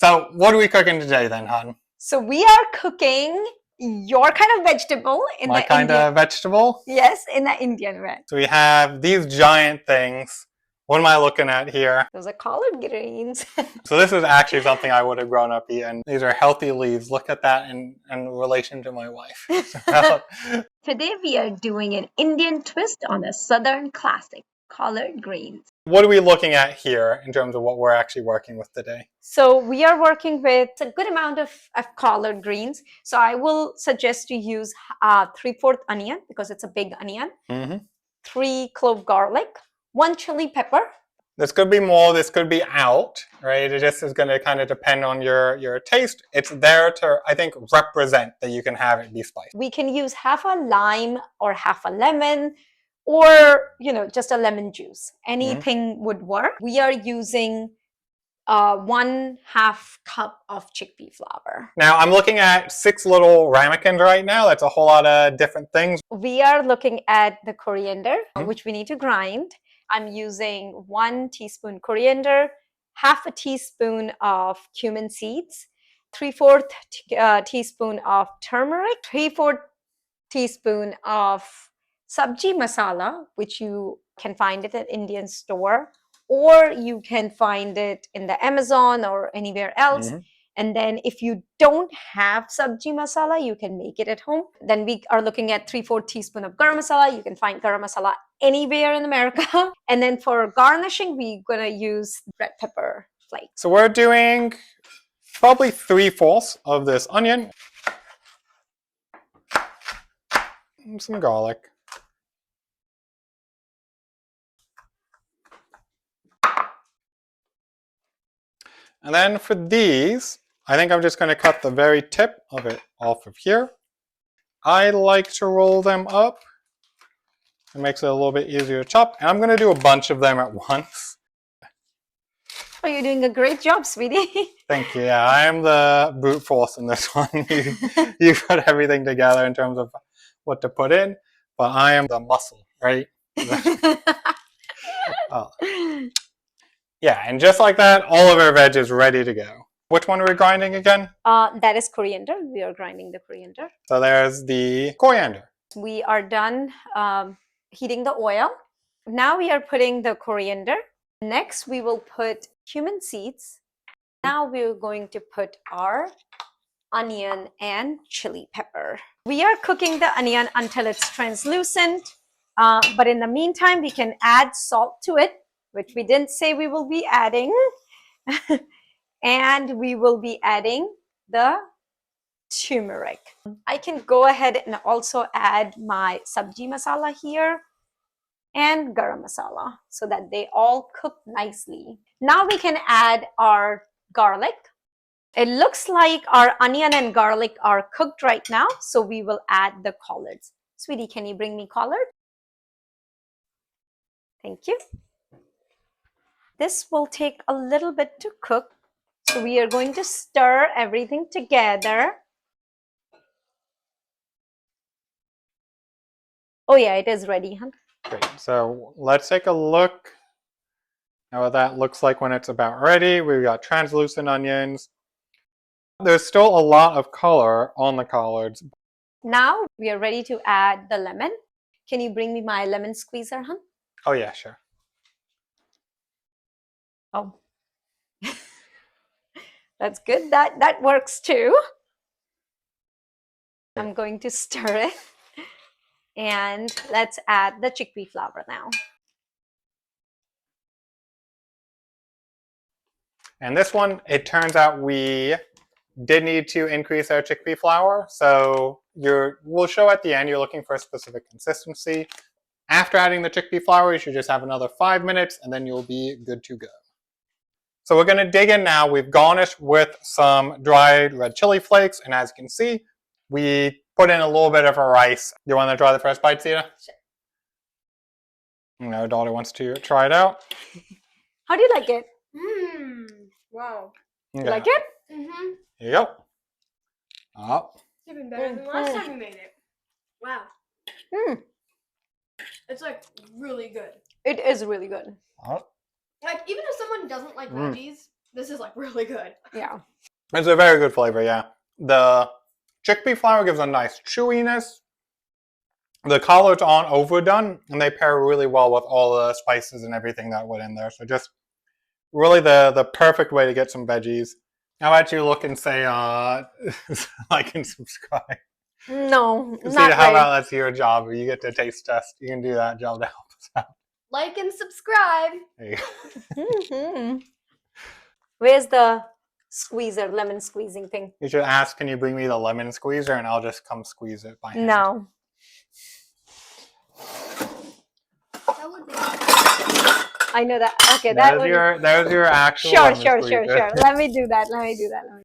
So what are we cooking today then, hon? So we are cooking your kind of vegetable in My the kind Indian. of vegetable? Yes, in the Indian way. So we have these giant things. What am I looking at here? Those are collard greens. So this is actually something I would have grown up eating. These are healthy leaves. Look at that in relation to my wife. Today we are doing an Indian twist on a Southern classic, collard greens. What are we looking at here in terms of what we're actually working with today? So we are working with a good amount of collard greens. So I will suggest to use 3/4 onion because it's a big onion, 3 clove garlic, 1 chili pepper. This could be more, this could be out, right? It just is going to kind of depend on your taste. It's there to, I think, represent that you can have it be spicy. We can use half a lime or half a lemon or, just a lemon juice. Anything would work. We are using 1/2 cup of chickpea flour. Now, I'm looking at 6 little ramekins right now. That's a whole lot of different things. We are looking at the coriander, which we need to grind. I'm using 1 teaspoon coriander, half a teaspoon of cumin seeds, 3/4 teaspoon of turmeric, 3/4 teaspoon of sabji masala, which you can find it at Indian store, or you can find it in the Amazon or anywhere else. And then if you don't have sabji masala, you can make it at home. Then we are looking at 3/4 teaspoon of garam masala. You can find garam masala anywhere in America. And then for garnishing, we're going to use red pepper flakes. So we're doing probably 3/4 of this onion. And some garlic. And then for these, I think I'm just going to cut the very tip of it off of here. I like to roll them up. It makes it a little bit easier to chop. And I'm going to do a bunch of them at once. Oh, you're doing a great job, sweetie. Thank you. Yeah, I am the brute force in this one. You put everything together in terms of what to put in, but I am the muscle, right? Yeah, and just like that, all of our veg is ready to go. Which one are we grinding again? That is coriander. We are grinding the coriander. So there's the coriander. We are done heating the oil. Now we are putting the coriander. Next, we will put cumin seeds. Now we're going to put our onion and chili pepper. We are cooking the onion until it's translucent. But in the meantime, we can add salt to it, which we didn't say we will be adding. And we will be adding the turmeric. I can go ahead and also add my sabji masala here and garam masala so that they all cook nicely. Now we can add our garlic. It looks like our onion and garlic are cooked right now, so we will add the collards. Sweetie, can you bring me collard? Thank you. This will take a little bit to cook. So we are going to stir everything together. Oh yeah, it is ready, huh? Great. So let's take a look at what that looks like when it's about ready. We've got translucent onions. There's still a lot of color on the collards. Now we are ready to add the lemon. Can you bring me my lemon squeezer, huh? Oh yeah, sure. Oh. That's good. That works too. I'm going to stir it. And let's add the chickpea flour now. And this one, it turns out we did need to increase our chickpea flour. So we'll show at the end you're looking for a specific consistency. After adding the chickpea flour, you should just have another 5 minutes and then you'll be good to go. So we're going to dig in now. We've garnished with some dried red chili flakes. And as you can see, we put in a little bit of a rice. You want to try the first bite, Sita? Sure. Our daughter wants to try it out. How do you like it? Wow. Okay. You like it? Here you go. Up. It's even better than last time we made it. Wow. It's like really good. It is really good. Up. Like even if someone doesn't like veggies, This is like really good. Yeah. It's a very good flavor, yeah. The chickpea flour gives a nice chewiness. The collards aren't overdone, and they pair really well with all the spices and everything that went in there. So just really the perfect way to get some veggies. How about you look and say like and subscribe? No, See, not how really. about that's your job? You get to taste test. You can do that job to help us out. Like and subscribe. There you go. Mhm. Where's the squeezer, lemon squeezing thing? You should ask, can you bring me the lemon squeezer, and I'll just come squeeze it by hand. No. That would be. I know that. Okay, that There's would. your actual Sure, lemon sure, sure, squeezer. sure. Let me do that.